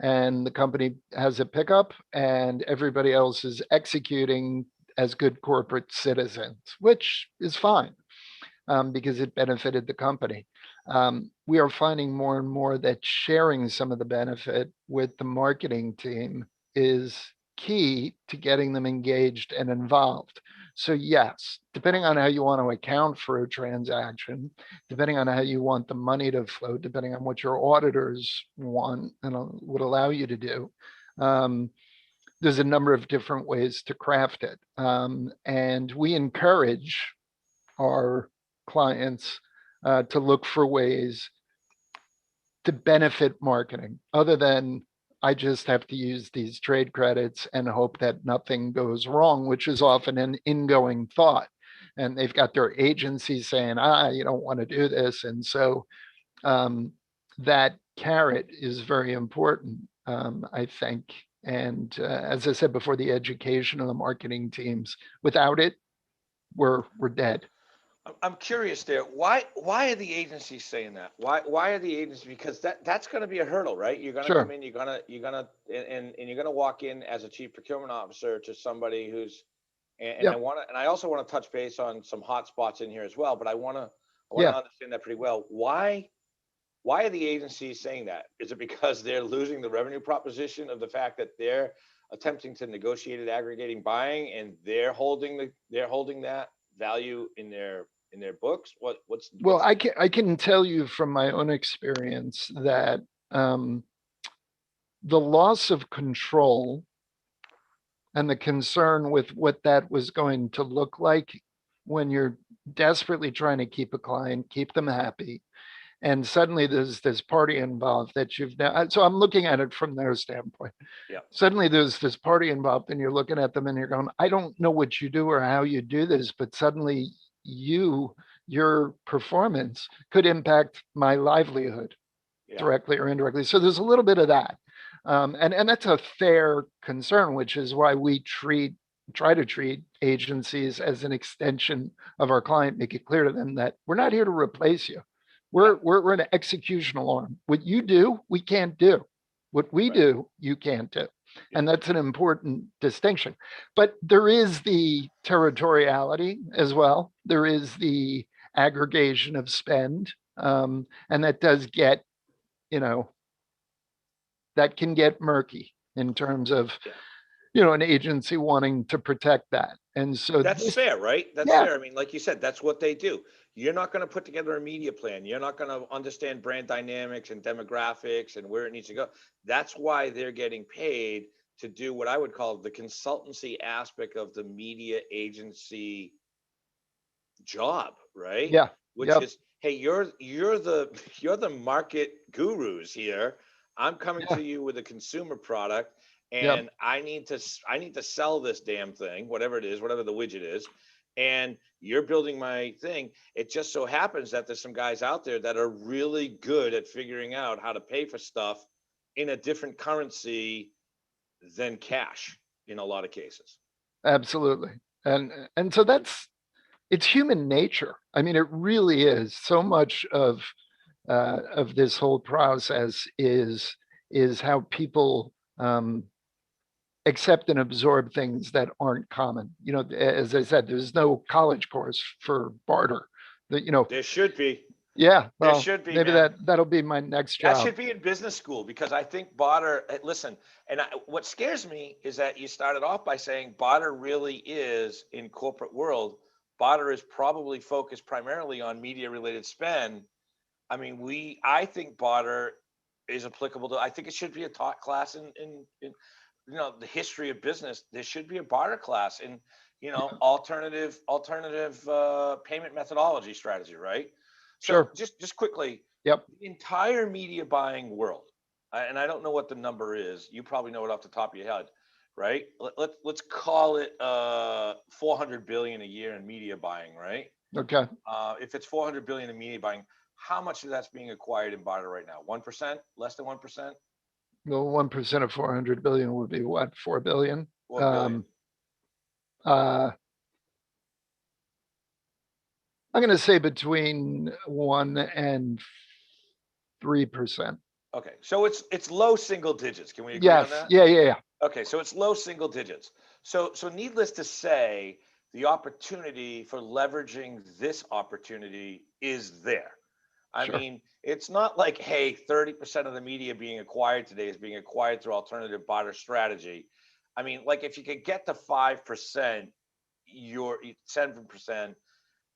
And the company has a pickup and everybody else is executing as good corporate citizens, which is fine because it benefited the company. We are finding more and more that sharing some of the benefit with the marketing team is key to getting them engaged and involved. So yes, depending on how you want to account for a transaction, depending on how you want the money to flow, depending on what your auditors want and would allow you to do, there's a number of different ways to craft it. And we encourage our clients to look for ways to benefit marketing other than I just have to use these trade credits and hope that nothing goes wrong, which is often an ingoing thought. And they've got their agencies saying, you don't want to do this. And so that carrot is very important, I think. And as I said before, the education of the marketing teams, without it, we're dead. I'm curious there. Why are the agencies saying that? Why are the agencies? Because that's going to be a hurdle, right? You're going to come in, you're going to walk in as a chief procurement officer to somebody who's, and I also want to touch base on some hot spots in here as well. But I want to understand that pretty well. Why are the agencies saying that? Is it because they're losing the revenue proposition of the fact that they're attempting to negotiate aggregating buying and they're holding that value in their books? Well, I can tell you from my own experience that the loss of control and the concern with what that was going to look like when you're desperately trying to keep a client, keep them happy, and suddenly there's this party involved that you've now, so I'm looking at it from their standpoint. Yeah. Suddenly there's this party involved and you're looking at them and you're going, I don't know what you do or how you do this, but suddenly your performance could impact my livelihood directly or indirectly. So there's a little bit of that. And that's a fair concern, which is why we try to treat agencies as an extension of our client, make it clear to them that we're not here to replace you. We're an executional arm. What you do, we can't do. What we do, you can't do. And that's an important distinction. But there is the territoriality as well. There is the aggregation of spend. And that does get, that can get murky in terms of, an agency wanting to protect that. And so that's fair, right? That's fair. I mean, like you said, that's what they do. You're not going to put together a media plan. You're not going to understand brand dynamics and demographics and where it needs to go. That's why they're getting paid to do what I would call the consultancy aspect of the media agency job, right? Yeah. Which is, hey, you're the market gurus here. I'm coming to you with a consumer product. And I need to sell this damn thing, whatever it is, whatever the widget is, and you're building my thing. It just so happens that there's some guys out there that are really good at figuring out how to pay for stuff in a different currency than cash in a lot of cases. Absolutely. And so it's human nature. I mean, it really is. So much of this whole process is how people accept and absorb things that aren't common. As I said, there's no college course for barter. There should be. Yeah, There well, should be, maybe man. that'll be my next That job. should be in business school because I think Barter, listen, what scares me is that you started off by saying Barter really is in corporate world. Barter is probably focused primarily on media related spend. I mean, I think Barter is applicable to, I think it should be a taught class in the history of business. There should be a Barter class in, alternative payment methodology strategy, right? So Sure. just quickly, Yep. the entire media buying world, and I don't know what the number is. You probably know it off the top of your head, right? Let's call it 400 billion a year in media buying, right? Okay. If it's 400 billion in media buying, how much of that's being acquired in barter right now? 1%? Less than 1%? Well, 1% of 400 billion would be what? 4 billion. 4 billion. I'm going to say between 1 and 3%. Okay, so it's low single digits. Can we agree on that? Yeah. Okay, so it's low single digits. So needless to say, the opportunity for leveraging this opportunity is there. I Sure. mean, it's not like, hey, 30% of the media being acquired today is being acquired through alternative barter strategy. I mean, like if you could get to 5%, you're 7%,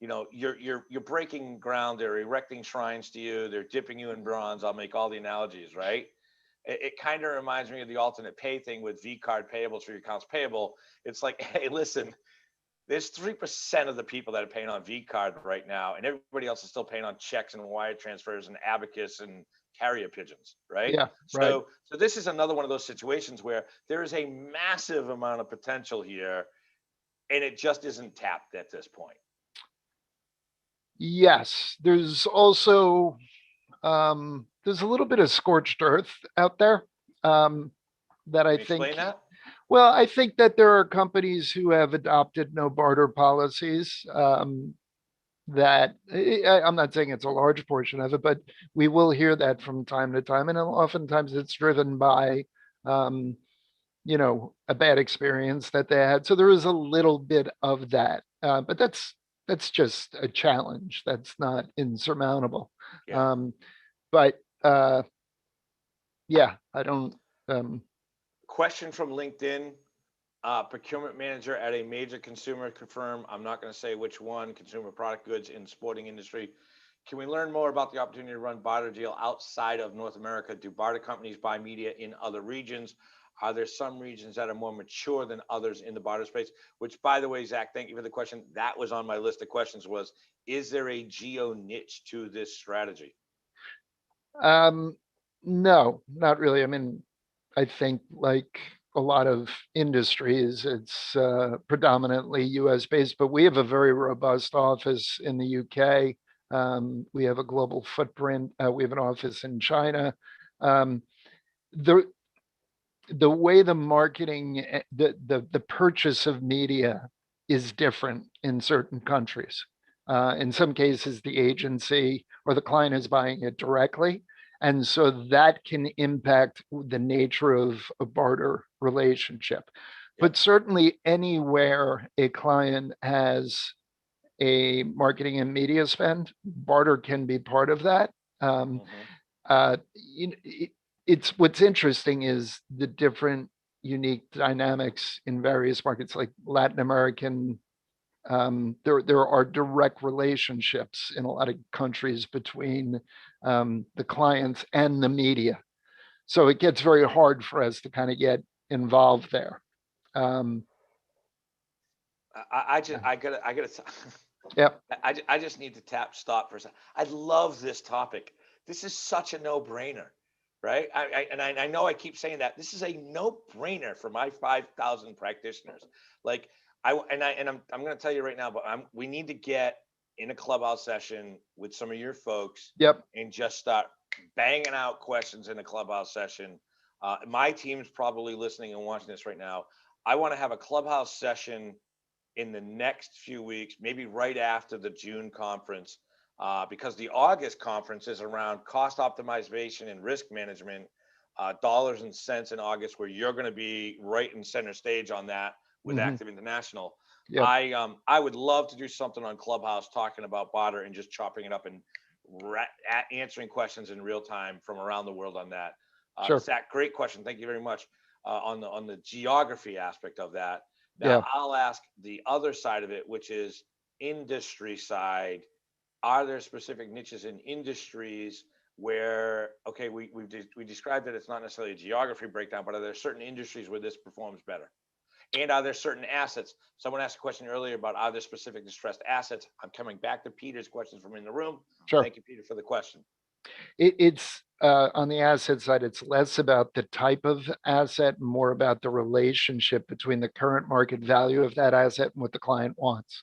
you're breaking ground. They're erecting shrines to you. They're dipping you in bronze. I'll make all the analogies, right? It kind of reminds me of the alternate pay thing with V card payables for your accounts payable. It's like, hey, listen, there's 3% of the people that are paying on V card right now, and everybody else is still paying on checks and wire transfers and abacus and carrier pigeons, right? Yeah. Right. So this is another one of those situations where there is a massive amount of potential here, and it just isn't tapped at this point. Yes. There's also there's a little bit of scorched earth out there that I Can you think. explain that? Well, I think that there are companies who have adopted no barter policies. That I'm not saying it's a large portion of it, but we will hear that from time to time, and oftentimes it's driven by, a bad experience that they had. So there is a little bit of that, but that's just a challenge. That's not insurmountable. Yeah. But yeah, I don't. Question from LinkedIn. Procurement manager at a major consumer firm. I'm not going to say which one. Consumer product goods in sporting industry. Can we learn more about the opportunity to run barter deal outside of North America? Do barter companies buy media in other regions? Are there some regions that are more mature than others in the barter space? Which, by the way, Zach, thank you for the question. That was on my list of questions. Was, is there a geo niche to this strategy? No, not really. I mean, I think like a lot of industries, it's predominantly US based, but we have a very robust office in the UK. We have a global footprint. We have an office in China. The way the marketing, the purchase of media is different in certain countries. In some cases, the agency or the client is buying it directly. And so that can impact the nature of a barter relationship. But certainly anywhere a client has a marketing and media spend, barter can be part of that. It's what's interesting is the different unique dynamics in various markets, like Latin American. There are direct relationships in a lot of countries between the clients and the media, so it gets very hard for us to kind of get involved there. I gotta. Yep. I just need to stop for a second. I love this topic. This is such a no-brainer, right? I know I keep saying that. This is a no-brainer for my 5,000 practitioners. Like I'm going to tell you right now, but we need to get in a clubhouse session with some of your folks. Yep. And just start banging out questions in a clubhouse session. My team's probably listening and watching this right now. I want to have a clubhouse session in the next few weeks, maybe right after the June conference, because the August conference is around cost optimization and risk management. dollars and cents in August, where you're going to be right in center stage on that with Mhm. Active International. Yep. I would love to do something on Clubhouse talking about Barter and just chopping it up and answering questions in real time from around the world on that. Sure. Zach, great question. Thank you very much on the geography aspect of that. Now, Yeah. I'll ask the other side of it, which is industry side. Are there specific niches in industries where, okay, we described that it's not necessarily a geography breakdown, but are there certain industries where this performs better? And are there certain assets? Someone asked a question earlier about are there specific distressed assets? I'm coming back to Peter's questions from in the room. Sure. Thank you, Peter, for the question. It's on the asset side, it's less about the type of asset, more about the relationship between the current market value of that asset and what the client wants.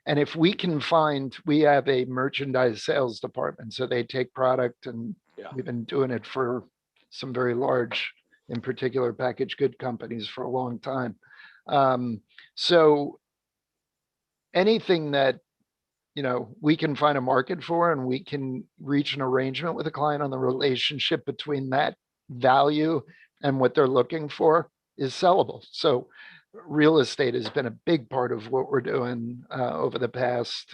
And if we can find, we have a merchandise sales department, so they take product, and Yeah. we've been doing it for some very large, in particular, packaged good companies for a long time. So anything that, you know, we can find a market for, and we can reach an arrangement with a client on the relationship between that value and what they're looking for, is sellable. So real estate has been a big part of what we're doing over the past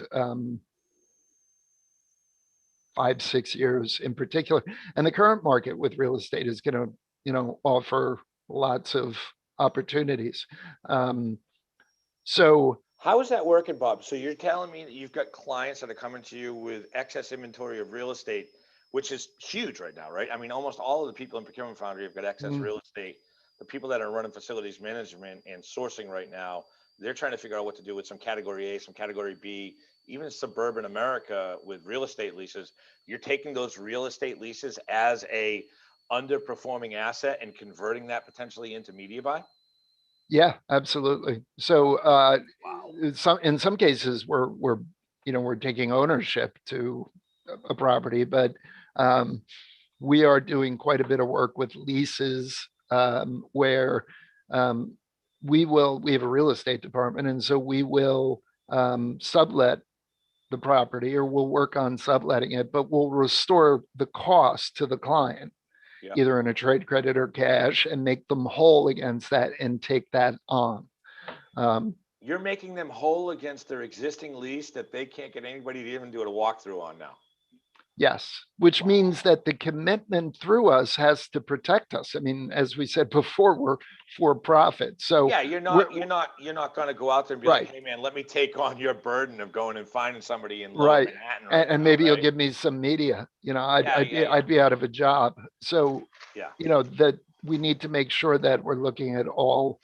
5-6 years in particular. And the current market with real estate is going to, you know, offer lots of opportunities. So how is that working, Bob? So you're telling me that you've got clients that are coming to you with excess inventory of real estate, which is huge right now, right? I mean, almost all of the people in Procurement Foundry have got excess real estate. The people that are running facilities management and sourcing right now, they're trying to figure out what to do with some category A, some category B, even suburban America with real estate leases. You're taking those real estate leases as a underperforming asset and converting that potentially into media buy? yeah, absolutely. So in some cases we're you know, we're taking ownership to a property, but we are doing quite a bit of work with leases where we have a real estate department, and so we will sublet the property, or we'll work on subletting it, but we'll restore the cost to the client, Yeah. either in a trade credit or cash, and make them whole against that and take that on. You're making them whole against their existing lease that they can't get anybody to even do a walkthrough on now. Yes, which means that the commitment through us has to protect us. I mean, as we said before, we're for profit. So yeah, you're not going to go out there and be right. like, hey man, let me take on your burden of going and finding somebody in right. Manhattan and now, maybe right? You'll give me some media. You know, I'd be out of a job. So yeah, you know, that we need to make sure that we're looking at all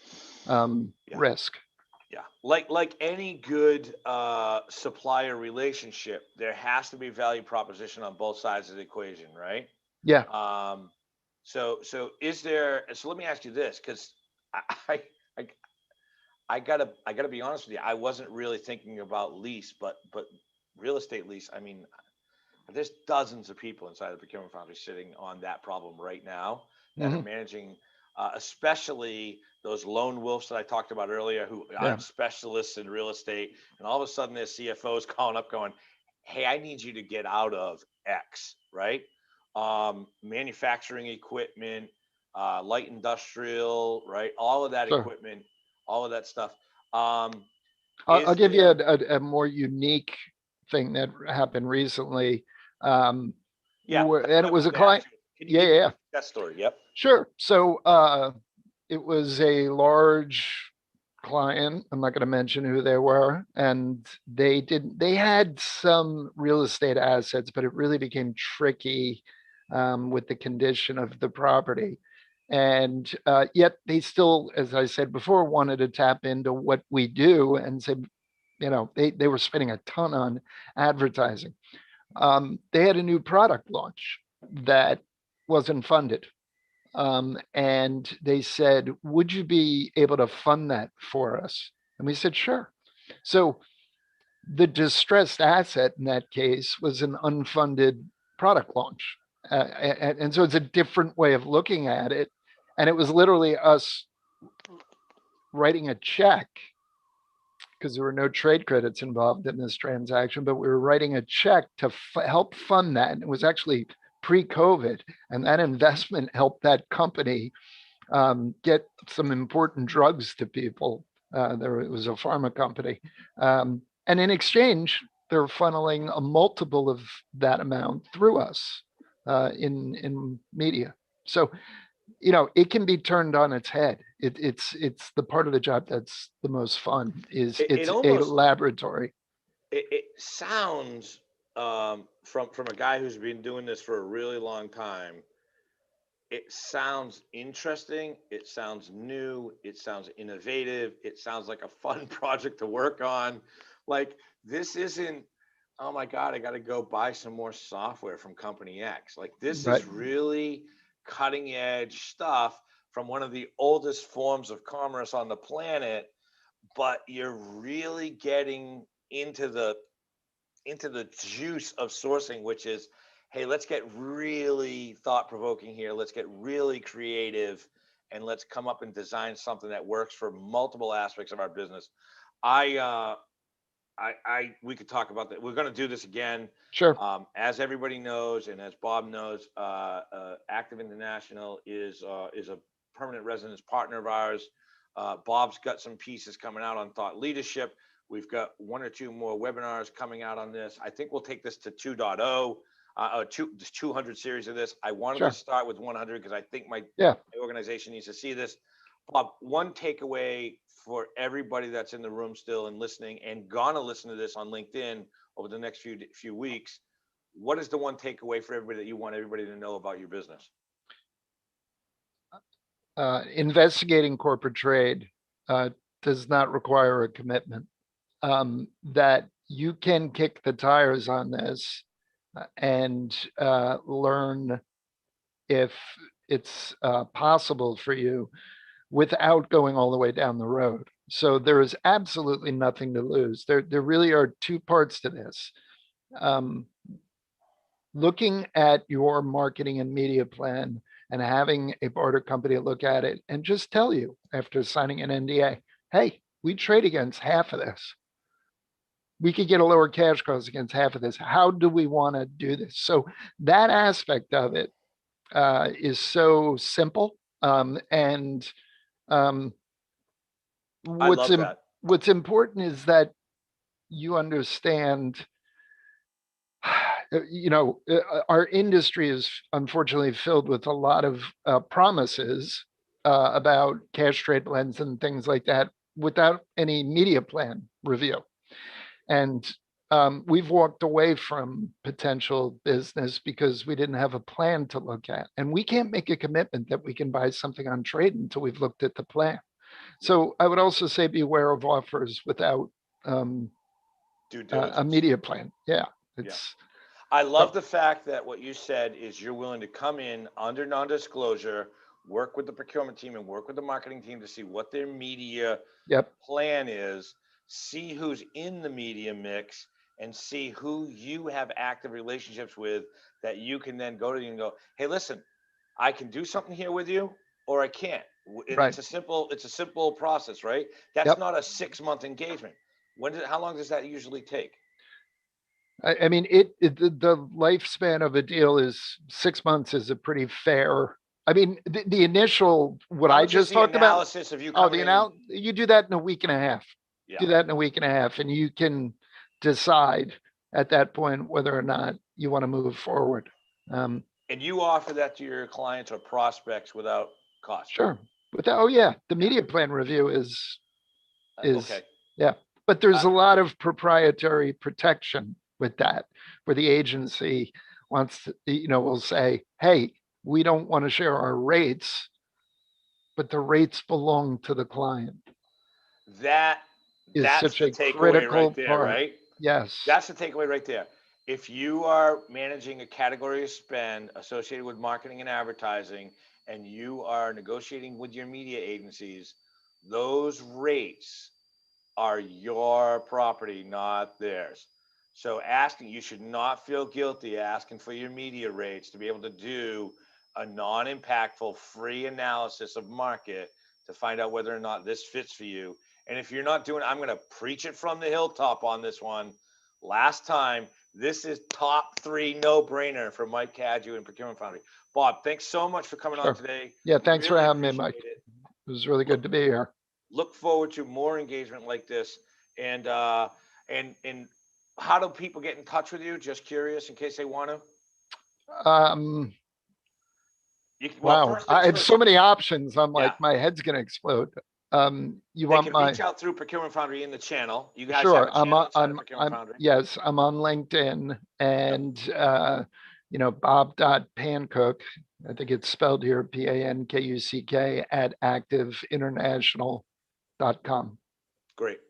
risk. Yeah, like any good supplier relationship, there has to be value proposition on both sides of the equation, right? Yeah. So is there? So let me ask you this, because I gotta be honest with you. I wasn't really thinking about lease, but real estate lease. I mean, there's dozens of people inside the Procurement Foundry sitting on that problem right now that are managing, especially those lone wolves that I talked about earlier, who aren't specialists in real estate, and all of a sudden their CFO's calling up going, hey, I need you to get out of X, right? Manufacturing equipment, light industrial, right? All of that equipment, all of that stuff. I'll give you a more unique thing that happened recently. And it was a client. Yeah. That story. Yep. Sure. So it was a large client. I'm not going to mention who they were, and they had some real estate assets, but it really became tricky with the condition of the property. And yet they still, as I said before, wanted to tap into what we do, and said, you know, they were spending a ton on advertising. They had a new product launch that wasn't funded. And they said, would you be able to fund that for us? And we said, sure. So the distressed asset in that case was an unfunded product launch. And so it's a different way of looking at it. And it was literally us writing a check, because there were no trade credits involved in this transaction, but we were writing a check to help fund that. And it was actually pre-COVID, and that investment helped that company get some important drugs to people. It was a pharma company. And in exchange, they're funneling a multiple of that amount through us in media. So, it can be turned on its head. It's the part of the job that's the most fun. It's a laboratory. It sounds from a guy who's been doing this for a really long time. It sounds interesting. It sounds new. It sounds innovative. It sounds like a fun project to work on. Like, this isn't, oh my God, I got to go buy some more software from company X. Like, this Right. is really cutting edge stuff from one of the oldest forms of commerce on the planet, but you're really getting into the juice of sourcing, which is, hey, let's get really thought-provoking here. Let's get really creative, and let's come up and design something that works for multiple aspects of our business. We could talk about that. We're going to do this again. Sure. As everybody knows, and as Bob knows, Active International is a permanent residence partner of ours. Bob's got some pieces coming out on thought leadership. We've got 1 or 2 more webinars coming out on this. I think we'll take this to 2.0, this 200 series of this. I wanted to start with 100 because I think my organization needs to see this. Bob, one takeaway for everybody that's in the room still and listening and gonna listen to this on LinkedIn over the next few weeks. What is the one takeaway for everybody that you want everybody to know about your business? Investigating corporate trade does not require a commitment. That you can kick the tires on this and learn if it's possible for you without going all the way down the road. So there is absolutely nothing to lose. There really are 2 parts to this. Looking at your marketing and media plan and having a Barter company look at it and just tell you after signing an NDA, hey, we trade against half of this. We could get a lower cash cost against half of this. How do we want to do this? So that aspect of it is so simple. And what's important is that you understand, our industry is unfortunately filled with a lot of promises about cash trade blends and things like that without any media plan review. And we've walked away from potential business because we didn't have a plan to look at. And we can't make a commitment that we can buy something on trade until we've looked at the plan. So I would also say beware of offers without a media plan. Yeah. I love the fact that what you said is you're willing to come in under non-disclosure, work with the procurement team and work with the marketing team to see what their media plan is, see who's in the media mix, and see who you have active relationships with that you can then go to and go, hey, listen, I can do something here with you, or I can't. And it's a simple process, right? That's not a 6-month engagement. How long does that usually take? I mean, the lifespan of a deal is 6 months is a pretty fair. I mean, the initial what I just talked about. Of you you do that in a week and a half. Do that in a week and a half, and you can decide at that point whether or not you want to move forward. And you offer that to your clients or prospects without cost? Sure. The media plan review is okay. Yeah, but there's a lot of proprietary protection with that, where the agency wants to, will say, hey, we don't want to share our rates, but the rates belong to the client. That's such a critical part, right? Yes. That's the takeaway right there. If you are managing a category of spend associated with marketing and advertising, and you are negotiating with your media agencies, those rates are your property, not theirs. So you should not feel guilty asking for your media rates to be able to do a non-impactful free analysis of market to find out whether or not this fits for you. And if you're not doing it, I'm going to preach it from the hilltop on this one. Last time, This is top 3 no-brainer for Mike Cadieux and Procurement Foundry. Bob, thanks so much for coming on Sure. today. Yeah, thanks for Really having me, Mike. appreciate it. It was really good to be here. Look forward to more engagement like this. And how do people get in touch with you? Just curious, in case they want to. Um, Well, wow, first I things have first, so many options. I'm Yeah. like, my head's gonna explode. You they want can my, reach out through Procurement Foundry in the channel. You guys have sure, a channel inside of Procurement I'm, Foundry. yes, I'm on LinkedIn and, you know, Bob.Pankuck, I think it's spelled here, Pankuck at activeinternational.com. Great.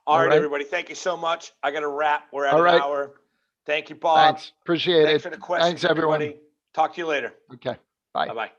All right, right. everybody. Thank you so much. I got to wrap. We're at All an right. hour. Thank you, Bob. Thanks. Appreciate Thanks it. for the questions, Thanks, everyone. everybody. Talk to you later. Okay. Bye. Bye-bye.